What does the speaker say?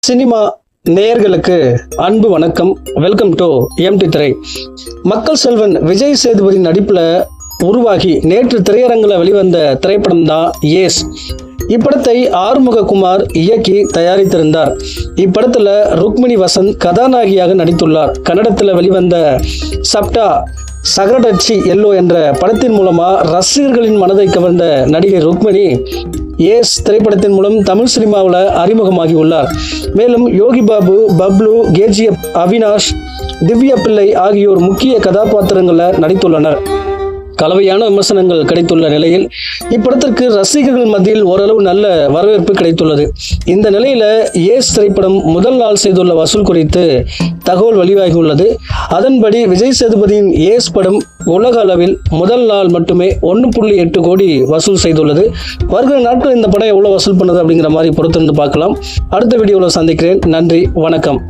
Cinema நேயர்களுக்கு அன்பு வணக்கம். வெல்கம் டு எம்டி திரை. மக்கள் செல்வன் விஜய் சேதுபதி நடிப்புல உருவாகி நேற்று திரையரங்கில் வெளிவந்த திரைப்படம் தான் ஏஸ். இப்படத்தை ஆறுமுககுமார் இயக்கி தயாரித்திருந்தார். இப்படத்துல ருக்மிணி வசந்த் கதாநாயகியாக நடித்துள்ளார். கன்னடத்தில் வெளிவந்த சப்டா சகரடச்சி எல்லோ என்ற படத்தின் மூலமா ரசிகர்களின் மனதை கவர்ந்த நடிகை ருக்மிணி ஏஸ் திரைப்படத்தின் மூலம் தமிழ் சினிமாவில் அறிமுகமாகி உள்ளார். மேலும் யோகி பாபு, பப்ளு, கேஜிஎஃப், அவினாஷ், திவ்யா பிள்ளை ஆகியோர் முக்கிய கதாபாத்திரங்களில் நடித்துள்ளனர். கலவையான விமர்சனங்கள் கிடைத்துள்ள நிலையில் இப்படத்திற்கு ரசிகர்கள் மத்தியில் ஓரளவு நல்ல வரவேற்பு கிடைத்துள்ளது. இந்த நிலையில ஏஸ் திரைப்படம் முதல் நாள் செய்துள்ள வசூல் குறித்து தகவல் வெளியாகியுள்ளது. அதன்படி விஜய் சேதுபதியின் ஏஸ் படம் உலக அளவில் முதல் நாள் மட்டுமே 1.8 கோடி வசூல் செய்துள்ளது. வருகிற நாட்கள் இந்த படம் எவ்வளவு வசூல் பண்ணுது அப்படிங்கிற மாதிரி பொறுத்திருந்து பார்க்கலாம். அடுத்த வீடியோவில் சந்திக்கிறேன். நன்றி, வணக்கம்.